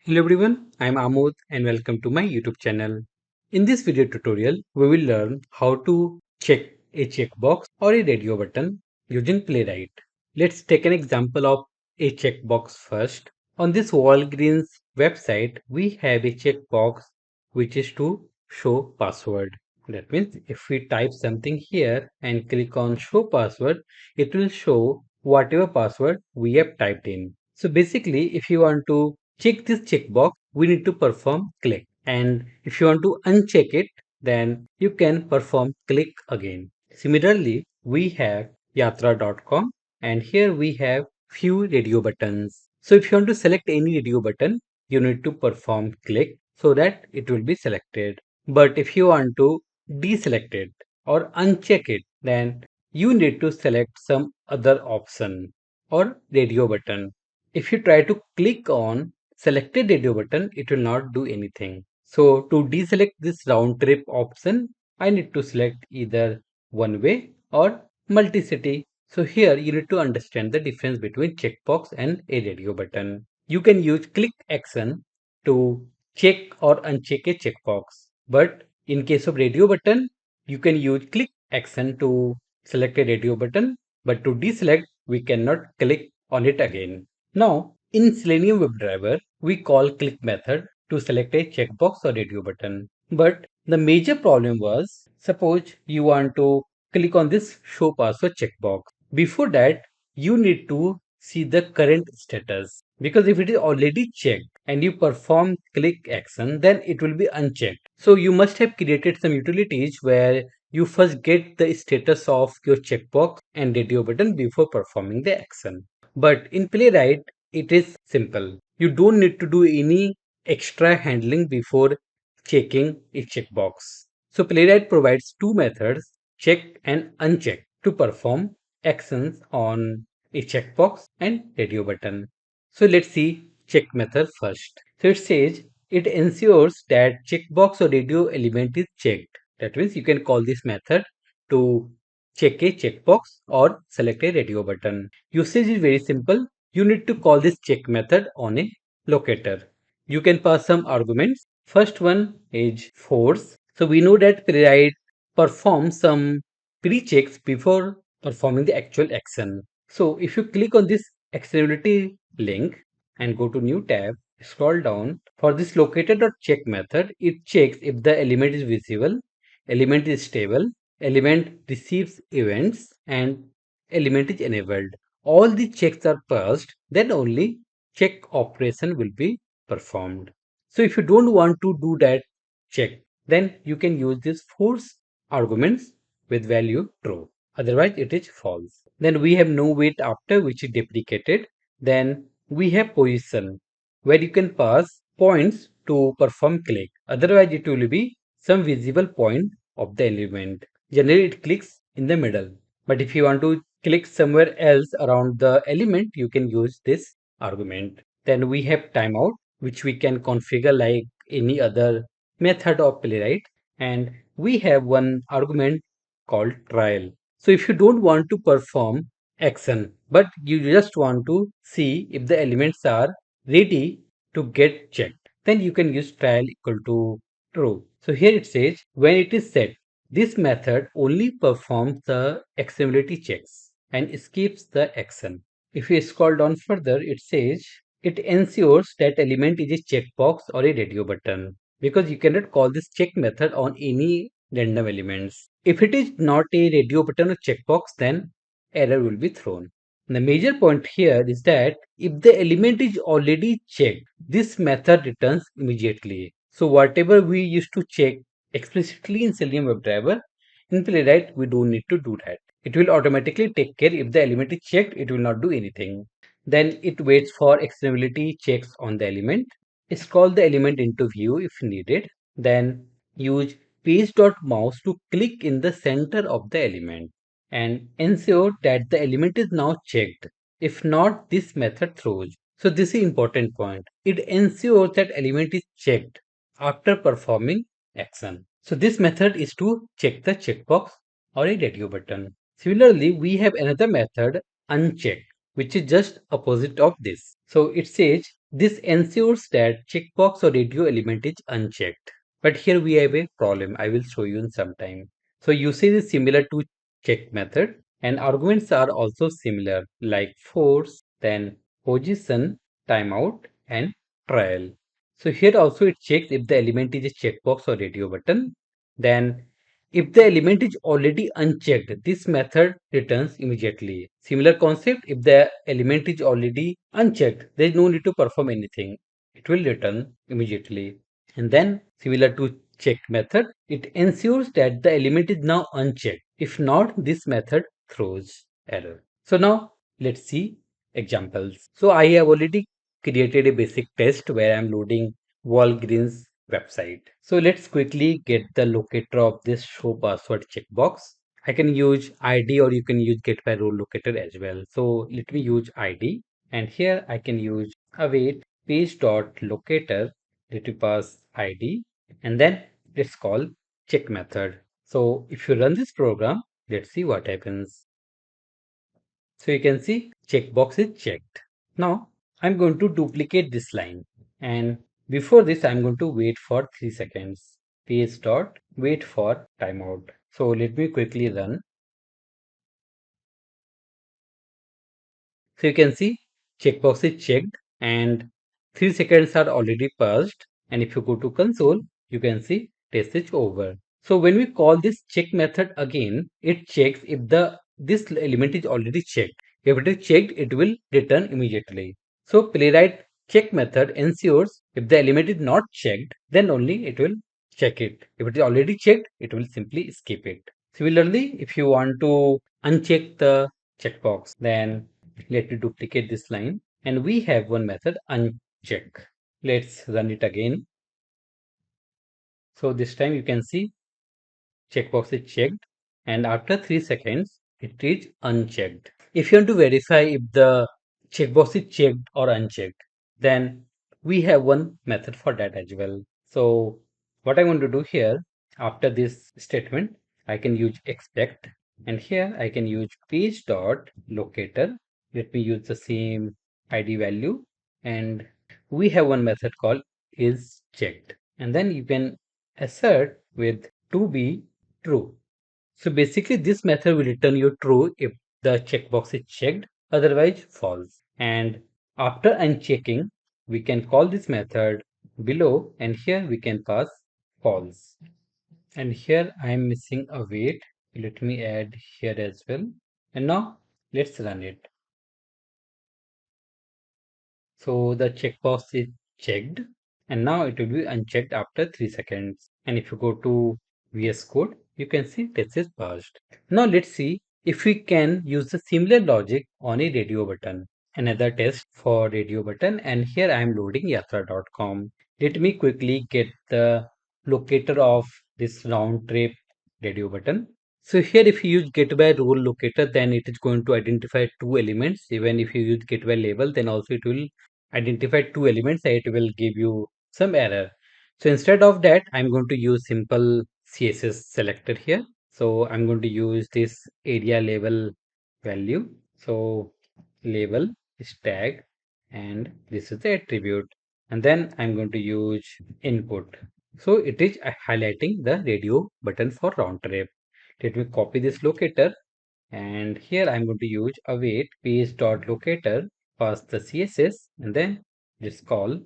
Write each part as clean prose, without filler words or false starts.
Hello everyone, I am Amod and welcome to my YouTube channel. In this video tutorial, we will learn how to check a checkbox or a radio button using Playwright. Let's take an example of a checkbox first. On this Walgreens website, we have a checkbox which is to show password. That means if we type something here and click on show password, it will show whatever password we have typed in. So basically, if you want to check this checkbox, we need to perform click. And if you want to uncheck it, then you can perform click again. Similarly, we have yatra.com and here we have few radio buttons. So if you want to select any radio button, you need to perform click so that it will be selected. But if you want to deselect it or uncheck it, then you need to select some other option or radio button. If you try to click on selected radio button, it will not do anything. So to deselect this round trip option, I need to select either one way or multi-city. So here you need to understand the difference between checkbox and a radio button. You can use click action to check or uncheck a checkbox. But in case of radio button, you can use click action to select a radio button. But to deselect, we cannot click on it again. Now, in Selenium WebDriver, we call click method to select a checkbox or radio button. But the major problem was, suppose you want to click on this show password checkbox. Before that, you need to see the current status, because if it is already checked and you perform click action, then it will be unchecked. So you must have created some utilities where you first get the status of your checkbox and radio button before performing the action. But in Playwright, it is simple. You don't need to do any extra handling before checking a checkbox. So Playwright provides two methods, check and uncheck, to perform actions on a checkbox and radio button. So let's see check method first. So it says it ensures that checkbox or radio element is checked. That means you can call this method to check a checkbox or select a radio button. Usage is very simple. You need to call this check method on a locator. You can pass some arguments. First one is force. So we know that Playwright performs some pre-checks before performing the actual action. So if you click on this actionability link and go to new tab, scroll down. For this locator.check method, it checks if the element is visible, element is stable, element receives events, and element is enabled. All the checks are passed, then only check operation will be performed. So if you don't want to do that check, then you can use this force arguments with value true. Otherwise, it is false. Then we have no wait after, which is deprecated. Then we have position, where you can pass points to perform click. Otherwise, it will be some visible point of the element. Generally, it clicks in the middle. But if you want to click somewhere else around the element, you can use this argument. Then we have timeout, which we can configure like any other method of Playwright. And we have one argument called trial. So if you don't want to perform action, but you just want to see if the elements are ready to get checked, then you can use trial equal to true. So here it says when it is set, this method only performs the actionability checks and skips the action. If you scroll down further, it says it ensures that element is a checkbox or a radio button, because you cannot call this check method on any random elements. If it is not a radio button or checkbox, then error will be thrown. The major point here is that if the element is already checked, this method returns immediately. So whatever we used to check explicitly in Selenium WebDriver, in Playwright we don't need to do that. It will automatically take care. If the element is checked, it will not do anything. Then it waits for actionability checks on the element. Scroll the element into view if needed. Then use page.mouse to click in the center of the element and ensure that the element is now checked. If not, this method throws. So this is important point. It ensures that element is checked after performing action. So this method is to check the checkbox or a radio button. Similarly, we have another method, uncheck, which is just opposite of this. So it says this ensures that checkbox or radio element is unchecked. But here we have a problem. I will show you in some time. So usage is similar to check method and arguments are also similar like force, then position, timeout and trial. So here also it checks if the element is a checkbox or radio button. Then if the element is already unchecked, this method returns immediately. Similar concept, if the element is already unchecked, there is no need to perform anything. It will return immediately. And then similar to check method, it ensures that the element is now unchecked. If not, this method throws error. So now let's see examples. So I have already created a basic test where I'm loading Walgreens website. So let's quickly get the locator of this show password checkbox. I can use ID or you can use get by role locator as well. So let me use ID and here I can use await page.locator. Let me pass ID and then let's call check method. So if you run this program, let's see what happens. So you can see checkbox is checked. Now I'm going to duplicate this line and before this I'm going to wait for 3 seconds. Paste dot wait for timeout. So let me quickly run. So you can see checkbox is checked and 3 seconds are already passed. And if you go to console, you can see test is over. So when we call this check method again, it checks if the this element is already checked. If it is checked, it will return immediately. So Playwright check method ensures if the element is not checked, then only it will check it. If it is already checked, it will simply skip it. Similarly, if you want to uncheck the checkbox, then let me duplicate this line and we have one method uncheck. Let's run it again. So this time you can see checkbox is checked and after 3 seconds it is unchecked. If you want to verify if the checkbox is checked or unchecked, then we have one method for that as well. So what I'm going to do here after this statement, I can use expect and here I can use page dot locator. Let me use the same ID value and we have one method called is checked and then you can assert with to be true. So basically this method will return you true if the checkbox is checked, otherwise false. And after unchecking, we can call this method below and here we can pass false. And here I am missing a wait. Let me add here as well. And now let's run it. So the checkbox is checked and now it will be unchecked after 3 seconds. And if you go to VS Code, you can see test is passed. Now let's see if we can use the similar logic on a radio button. Another test for radio button and here I am loading yatra.com. Let me quickly get the locator of this round trip radio button. So here if you use get by role locator then it is going to identify two elements. Even if you use get by label then also it will identify two elements and it will give you some error. So instead of that I'm going to use simple CSS selector here. So I'm going to use this area label value. So label is tag and this is the attribute and then I'm going to use input. So it is highlighting the radio button for round trip. Let me copy this locator and here I'm going to use await page.locator, pass the CSS and then just call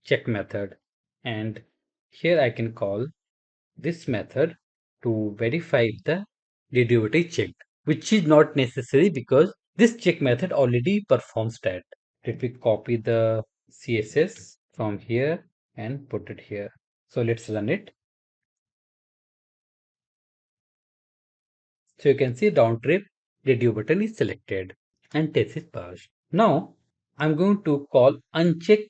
check method and here I can call this method to verify if the derivative is checked, which is not necessary because this check method already performs that. Let me copy the CSS from here and put it here. So let's run it. So you can see round trip radio button is selected and test is passed. Now I'm going to call uncheck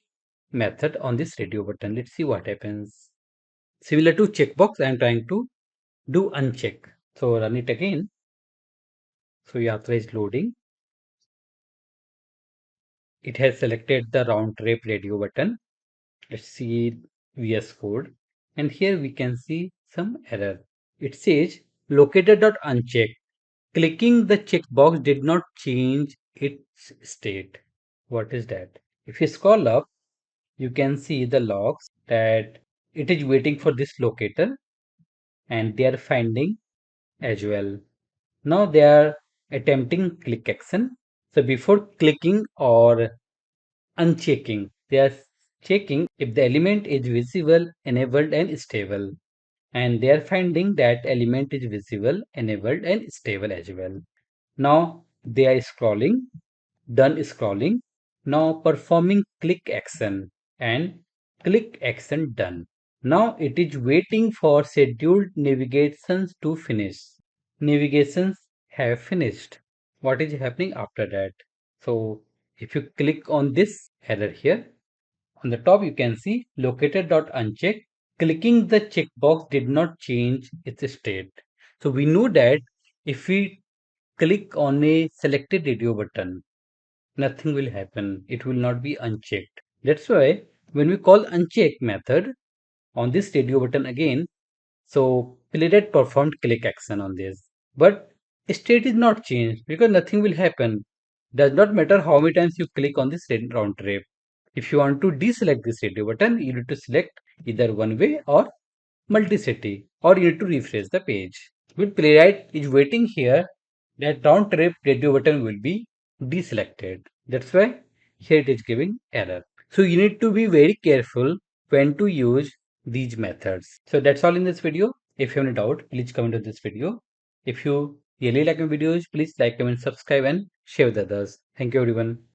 method on this radio button. Let's see what happens. Similar to checkbox, I'm trying to do uncheck. So run it again. So Yatra is loading. It has selected the round trip radio button. Let's see VS Code. And here we can see some error. It says locator.uncheck. Clicking the checkbox did not change its state. What is that? If you scroll up, you can see the logs that it is waiting for this locator and they are finding as well. Now they are attempting click action. So before clicking or unchecking, they are checking if the element is visible, enabled and stable. And they are finding that element is visible, enabled and stable as well. Now they are scrolling, done scrolling. Now performing click action and click action done. Now it is waiting for scheduled navigations to finish. Navigations have finished. What is happening after that? So if you click on this error here, on the top you can see locator.uncheck. Clicking the checkbox did not change its state. So we know that if we click on a selected radio button, nothing will happen. It will not be unchecked. That's why when we call uncheck method on this radio button again, so Playwright performed click action on this. But state is not changed because nothing will happen. Does not matter how many times you click on this round trip. If you want to deselect this radio button, you need to select either one way or multi-city, or you need to refresh the page. With Playwright is waiting here that round trip radio button will be deselected. That's why here it is giving error. So you need to be very careful when to use these methods. So that's all in this video. If you have any doubt, please comment on this video. If you really like my videos, please like, comment, subscribe and share with others. Thank you everyone.